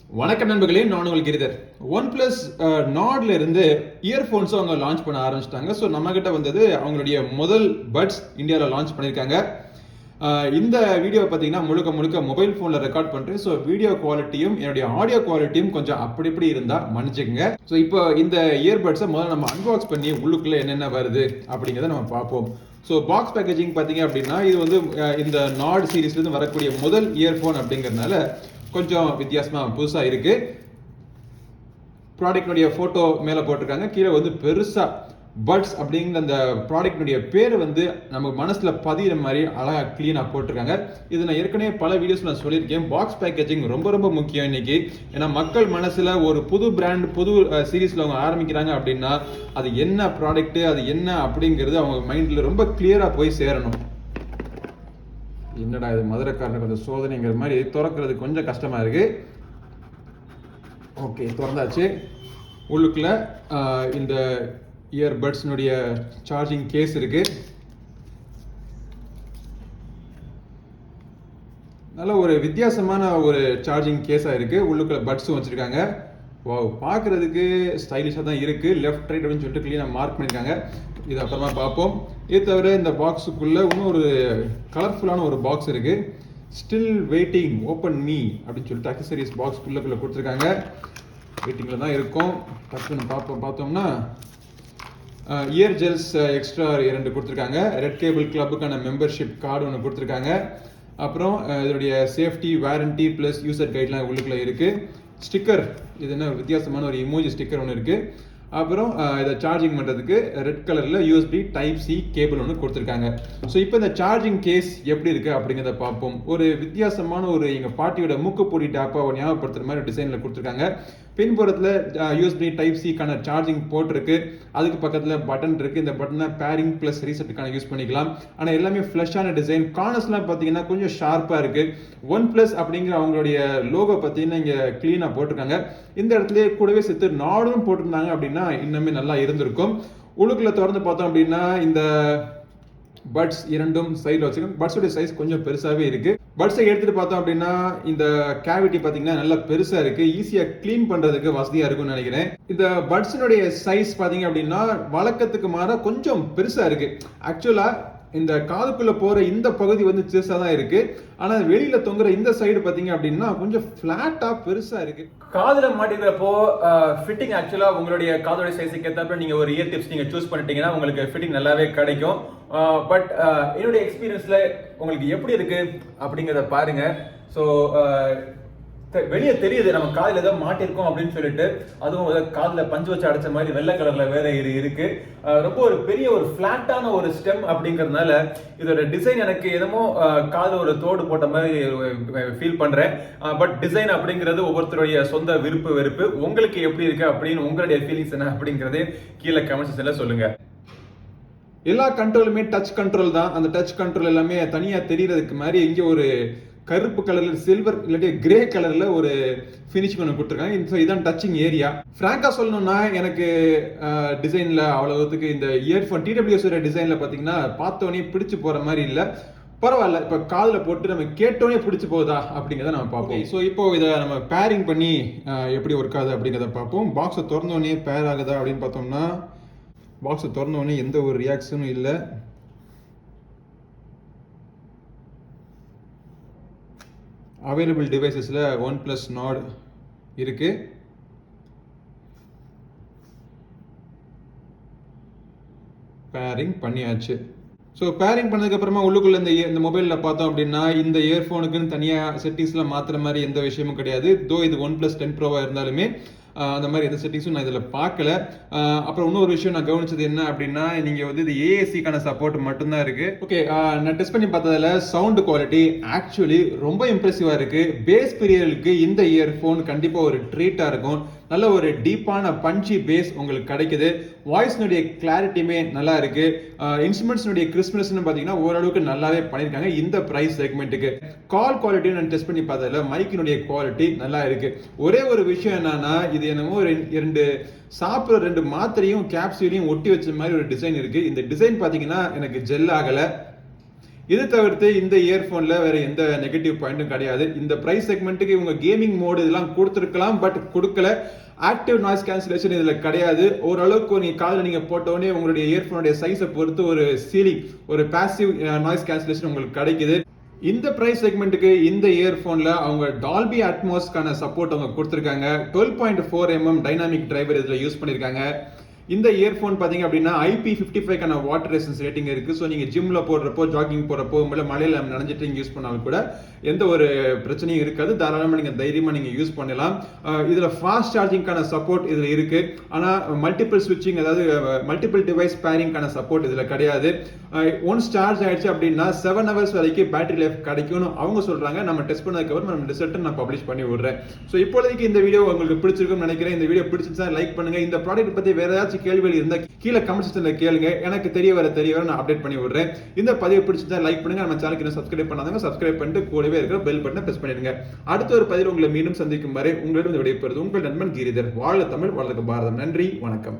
வணக்கம் நண்பர்களே, நான் உங்கள் கிரிதர். ஒன்பிளஸ் நாட்ல இருந்து இயர்ஃபோன்ஸ் அவங்க லான்ச் பண்ண ஆரம்பிச்சிட்டாங்க. ஸோ நம்ம கிட்ட வந்தது அவங்களுடைய முதல் பட்ஸ் இந்தியாவில் லான்ச் பண்ணியிருக்காங்க. இந்த வீடியோ பார்த்தீங்கன்னா முழுக்க மொபைல் ஃபோனில் ரெக்கார்ட் பண்ணுறேன். ஸோ வீடியோ குவாலிட்டியும் என்னுடைய ஆடியோ குவாலிட்டியும் கொஞ்சம் அப்படி இப்படி இருந்தால் மன்னிச்சுக்கோங்க. ஸோ இப்போ இந்த இயர்பட்ஸை முதல்ல நம்ம அன்பாக்ஸ் பண்ணி உள்ளுக்குள்ளே என்னென்ன வருது அப்படிங்கிறத நம்ம பார்ப்போம். ஸோ பாக்ஸ் பேக்கேஜிங் பார்த்தீங்க அப்படின்னா இது வந்து இந்த நாட் சீரீஸ்லேருந்து வரக்கூடிய முதல் இயர்ஃபோன் அப்படிங்கிறதுனால கொஞ்சம் வித்தியாசமாக புதுசாக இருக்கு. ப்ராடக்ட்னுடைய ஃபோட்டோ மேலே போட்டிருக்காங்க. கீழே வந்து பெருசாக பட்ஸ் அப்படிங்கிற அந்த ப்ராடக்ட்னுடைய பேர் வந்து நம்ம மனசில் பதிகிற மாதிரி அழகாக க்ளீனாக போட்டிருக்காங்க. இது நான் ஏற்கனவே பல வீடியோஸ் நான் சொல்லியிருக்கேன். பாக்ஸ் பேக்கேஜிங் ரொம்ப முக்கியம் இன்னைக்கு. ஏன்னா மக்கள் மனசில் ஒரு புது பிராண்ட் புது சீரீஸில் அவங்க ஆரம்பிக்கிறாங்க அப்படின்னா அது என்ன ப்ராடக்ட்டு அது என்ன அப்படிங்கிறது அவங்க மைண்டில் ரொம்ப கிளியராக போய் சேரணும். என்னடா இது மதுரைக்காரனுக்கு கொஞ்சம் சோதனைங்கிற மாதிரி திறக்கிறது கொஞ்சம் கஷ்டமா இருக்கு. ஓகே, திறந்தாச்சு. உள்ளுக்குள்ள இந்த இயர்பட்ஸ்னுடைய சார்ஜிங் கேஸ் இருக்கு. நல்ல ஒரு வித்தியாசமான ஒரு சார்ஜிங் கேஸா இருக்கு. உள்ளுக்குள்ள பட்ஸும் வச்சிருக்காங்க. வாவ், பார்க்கறதுக்கு ஸ்டைலிஷாக தான் இருக்கு. லெஃப்ட் ரைட் அப்படின்னு சொல்லிட்டு கிளீனாக மார்க் பண்ணியிருக்காங்க. இது அப்புறமா பார்ப்போம். இது தவிர இந்த பாக்ஸுக்குள்ள இன்னும் ஒரு கலர்ஃபுல்லான ஒரு பாக்ஸ் இருக்கு. ஸ்டில் வெயிட்டிங் ஓப்பன் மீ அப்படின்னு சொல்லிட்டு அக்சசரிஸ் பாக்ஸ் குள்ள கொடுத்துருக்காங்க. வெயிட்டிங்கில் தான் இருக்கும். டக்குன்னு பார்த்தோம்னா இயர் ஜெல்ஸ் எக்ஸ்ட்ரா 2 கொடுத்துருக்காங்க. ரெட் கேபிள் கிளப்புக்கான மெம்பர்ஷிப் கார்டு ஒன்று கொடுத்துருக்காங்க. அப்புறம் இதனுடைய சேஃப்டி வாரண்டி ப்ளஸ் யூசர் கைட்லாம் உள்ளுக்குள்ள இருக்கு. ஸ்டிக்கர், இது என்ன வித்தியாசமான ஒரு இமோஜி ஸ்டிக்கர் ஒன்று இருக்கு. அப்புறம் இதை சார்ஜிங் பண்ணுறதுக்கு ரெட் கலரில் யூஎஸ்பி டைப் சி கேபிள் ஒன்று கொடுத்துருக்காங்க. ஸோ இப்போ இந்த சார்ஜிங் கேஸ் எப்படி இருக்கு அப்படிங்கிறத பார்ப்போம். ஒரு வித்தியாசமான ஒரு எங்கள் பாட்டியோட மூக்குப்பொடி டேப்பை ஞாபகப்படுத்துகிற மாதிரி டிசைனில் கொடுத்துருக்காங்க. பின்புறத்தில் யூஎஸ்பி டைப் சிக்கான சார்ஜிங் போர்ட் இருக்கு. அதுக்கு பக்கத்தில் பட்டன் இருக்கு. இந்த பட்டனை பேரிங் ப்ளஸ் ரீசெட்டுக்கான யூஸ் பண்ணிக்கலாம். ஆனால் எல்லாமே ஃப்ளஷான டிசைன். கார்னர்ஸ்லாம் பார்த்தீங்கன்னா கொஞ்சம் ஷார்ப்பாக இருக்கு. ஒன் பிளஸ் அப்படிங்கிற அவங்களுடைய லோகோ பார்த்தீங்கன்னா இங்கே கிளீனாக போட்டிருக்காங்க. இந்த இடத்துல கூடவே சேர்த்து நாடும் போட்டிருந்தாங்க அப்படின்னா இன்னுமே நல்லா இருந்திருக்கும். உள்ளுக்குள்ள திறந்து பார்த்தோம் அப்படின்னா இந்த பட்ஸ் இரண்டும் சைடில் வச்சிருக்கோம். பட்ஸோட சைஸ் கொஞ்சம் பெருசாகவே இருக்கு. பட்ஸை எடுத்துட்டு பார்த்தோம் அப்படின்னா இந்த கேவிட்டி பார்த்தீங்கன்னா நல்லா பெருசா இருக்கு. ஈஸியாக கிளீன் பண்றதுக்கு வசதியா இருக்கும்னு நினைக்கிறேன். இந்த பட்ஸினுடைய சைஸ் பார்த்தீங்க அப்படின்னா வழக்கத்துக்கு மாற கொஞ்சம் பெருசா இருக்கு. ஆக்சுவலா இந்த காதுக்குள்ள போற இந்த பகுதி வந்து சிறுசா தான் இருக்கு. ஆனா வெளியில தொங்குற இந்த சைடு பாத்தீங்க அப்படின்னா கொஞ்சம் பிளாட்டா பெருசா இருக்கு. காதுல மாட்டிக்கிறப்போ ஃபிட்டிங் ஆக்சுவலா உங்களுடைய காதோட சைஸுக்கு ஏற்றாப்புல நீங்க ஒரு இயர் டிப்ஸ் நீங்க சூஸ் பண்ணிட்டீங்கன்னா உங்களுக்கு ஃபிட்டிங் நல்லாவே கிடைக்கும். பட் என்னுடைய எக்ஸ்பீரியன்ஸ்ல உங்களுக்கு எப்படி இருக்கு அப்படிங்கிறத பாருங்க. ஸோ வெளியே தெரியுது நம்ம காதில் ஏதோ மாட்டிருக்கோம் அப்படின்னு சொல்லிட்டு. அதுவும் காதுல பஞ்சு வச்சு அடைச்ச மாதிரி வெள்ளை கலர்ல வேற இருக்கு. ரொம்ப ஒரு பெரிய ஒரு பிளாட்டான ஒரு ஸ்டெம் அப்படிங்கறதுனால இதோட டிசைன் எனக்கு என்னமோ காதுல ஒரு தோடு போட்ட மாதிரி ஃபீல் பண்றேன். பட் டிசைன் அப்படிங்கிறது ஒவ்வொருத்தருடைய சொந்த விருப்பு வெறுப்பு. உங்களுக்கு எப்படி இருக்கு அப்படின்னு உங்களுடைய ஃபீலிங்ஸ் என்ன அப்படிங்கறதே கீழே கமெண்ட் செக்ஷன்ல சொல்லுங்க. எல்லா கண்ட்ரோலுமே டச் கண்ட்ரோல் தான். அந்த டச் கண்ட்ரோல் எல்லாமே தனியா தெரியறதுக்கு மாதிரி இங்க ஒரு கருப்பு கலர்ல சில்வர் இல்லாட்டி கிரே கலர்ல ஒரு ஃபினிஷிங் ஒன்று கொடுத்துருக்காங்க. இதான் டச்சிங் ஏரியா. பிராங்கா சொல்லணும்னா எனக்கு டிசைன்ல அவ்வளவுக்கு இந்த இயர்ஃபோன் TWS டிசைன்ல பாத்தீங்கன்னா பார்த்தோன்னே பிடிச்சு போற மாதிரி இல்ல. பரவாயில்ல, இப்ப காதுல போட்டு நம்ம கேட்டோன்னே பிடிச்சு போகுதா அப்படிங்கிறத நம்ம பார்ப்போம். ஸோ இப்போ இதை நம்ம பேரிங் பண்ணி எப்படி ஒர்க் ஆகுது அப்படிங்கிறத பார்ப்போம். பாக்ஸை திறந்தோடனே பேர் ஆகுதா அப்படின்னு பார்த்தோம்னா பாக்ஸை திறந்தோடனே எந்த ஒரு ரியாக்ஷனும் இல்லை. அவைலபிள் டிவைசஸில் OnePlus Nord இருக்கு. பேரிங் பண்ணியாச்சு. ஸோ பேரிங் பண்ணதுக்கு அப்புறமா உள்ளுக்குள்ள இந்த மொபைலில் பார்த்தோம் அப்படின்னா இந்த இயர்ஃபோனுக்குன்னு தனியாக செட்டிங்ஸ்லாம் மாற்றுற மாதிரி எந்த விஷயமும் கிடையாது. தோ இது OnePlus 10 Pro இருந்தாலுமே அந்த மாதிரி எந்த செட்டிங்ஸும் நான் இதில் பார்க்கல. அப்புறம் இன்னொரு விஷயம் நான் கவனிச்சது என்ன அப்படின்னா நீங்கள் வந்து இது ஏஏசிக்கான சப்போர்ட் மட்டும்தான் இருக்கு. ஓகே, நான் டெஸ்ட் பண்ணி பார்த்ததுல சவுண்ட் குவாலிட்டி ஆக்சுவலி ரொம்ப இம்ப்ரெசிவாக இருக்கு. பேஸ் பீரியலுக்கு இந்த இயர்ஃபோன் கண்டிப்பாக ஒரு ட்ரீட்டாக இருக்கும். நல்ல ஒரு டீப்பான பஞ்சி பேஸ் உங்களுக்கு கிடைக்குது. வாய்ஸ்னுடைய கிளாரிட்டியுமே நல்லா இருக்கு. இன்ஸ்ட்ருமெண்ட்ஸ்னுடைய கிறிஸ்மஸ்னு பார்த்தீங்கன்னா ஓரளவுக்கு நல்லாவே பண்ணியிருக்காங்க இந்த ப்ரைஸ் செக்மெண்ட்டுக்கு. கால் குவாலிட்டி நான் டெஸ்ட் பண்ணி பார்த்ததுல மைக்கினுடைய குவாலிட்டி நல்லா இருக்கு. ஒரே ஒரு விஷயம் என்னன்னா இது என்னமோ சாப்பிட்ற 2 மாத்திரையும் கேப்சூலையும் ஒட்டி வச்ச மாதிரி ஒரு டிசைன் இருக்கு. இந்த டிசைன் பார்த்தீங்கன்னா எனக்கு ஜெல் ஆகல. இது தவிர்த்து இந்த இயர்போன்ல வேற எந்த நெகட்டிவ் பாயிண்ட்டும் கிடையாது. இந்த பிரைஸ் செக்மெண்ட்டுக்கு இவங்க கேமிங் மோடு இதெல்லாம் கொடுத்துருக்கலாம், பட் கொடுக்கல. ஆக்டிவ் நாய்ஸ் கேன்சலேஷன் இதுல கிடையாது. ஓரளவுக்கு நீங்க காதுல நீங்க போட்டோடனே உங்களுடைய இயர்போனுடைய சைஸை பொறுத்து ஒரு சீலிங், ஒரு பாசிவ் நாய்ஸ் கேன்சலேஷன் உங்களுக்கு கிடைக்குது. இந்த பிரைஸ் செக்மெண்ட்டுக்கு இந்த இயர்போன்ல அவங்க டால்பி அட்மாஸ்க்கான சப்போர்ட் அவங்க கொடுத்துருக்காங்க. 12.4mm டைனாமிக் டிரைவர் இதுல யூஸ் பண்ணிருக்காங்க. இந்த இயர்போன் பாத்தீங்க அப்படின்னா IP55 வாட்டர் ரெசிஸ்டன்ஸ் ரேட்டிங் இருக்கு. ஸோ நீங்க ஜிம்ல போடுறப்போ, ஜாகிங் போறப்போ, மழையில நனைஞ்சிட்டு யூஸ் பண்ணாலும் கூட எந்த ஒரு பிரச்சனையும் இருக்காது. தாராளமா நீங்க தைரியமா நீங்க யூஸ் பண்ணலாம். இதுல ஃபாஸ்ட் சார்ஜிங்கான சப்போர்ட் இதுல இருக்கு. ஆனா மல்டிபிள் ஸ்விட்சிங், அதாவது மல்டிபிள் டிவைஸ் பேரிங்கான சப்போர்ட் இதுல கிடையாது. ஒன்ஸ் சார்ஜ் ஆயிடுச்சு அப்படின்னா 7 hours வரைக்கும் பேட்டரி லைஃப் கிடைக்கும்னு அவங்க சொல்றாங்க. நம்ம டெஸ்ட் பண்ணதுக்கு அப்புறம் நம்ம ரிசல்ட் நான் பப்ளிஷ் பண்ணி விடுறேன். ஸோ இப்போதைக்கு இந்த வீடியோ உங்களுக்கு பிடிச்சிருக்கும்னு நினைக்கிறேன். இந்த வீடியோ பிடிச்சிருந்தா லைக் பண்ணுங்க. இந்த ப்ராடக்ட் பத்தி வேற ஏதாச்சும் கேள்விகள் இருந்தா கீழே கமெண்ட் செக்ஷன்ல கேளுங்க. எனக்கு தெரிய வர நான் அப்டேட் பண்ணி விடுறேன். இந்த பதிவு பிடிச்சிருந்தா லைக் பண்ணுங்க. நம்ம சேனலுக்கு இன்னும் சப்ஸ்கிரைப் பண்ணாதவங்க சப்ஸ்கிரைப் பண்ணிட்டு கூடவே இருக்கிற பெல் பட்டனை பிரஸ் பண்ணிடுங்க. அடுத்த ஒரு பதிவில் உங்களை மீண்டும் சந்திக்கும் வரை உங்களிடம் விடைபெறுவது உங்கள் நண்பன் கிரிதர். வாழ தமிழ், வளர்க்க பாரதம். நன்றி, வணக்கம்.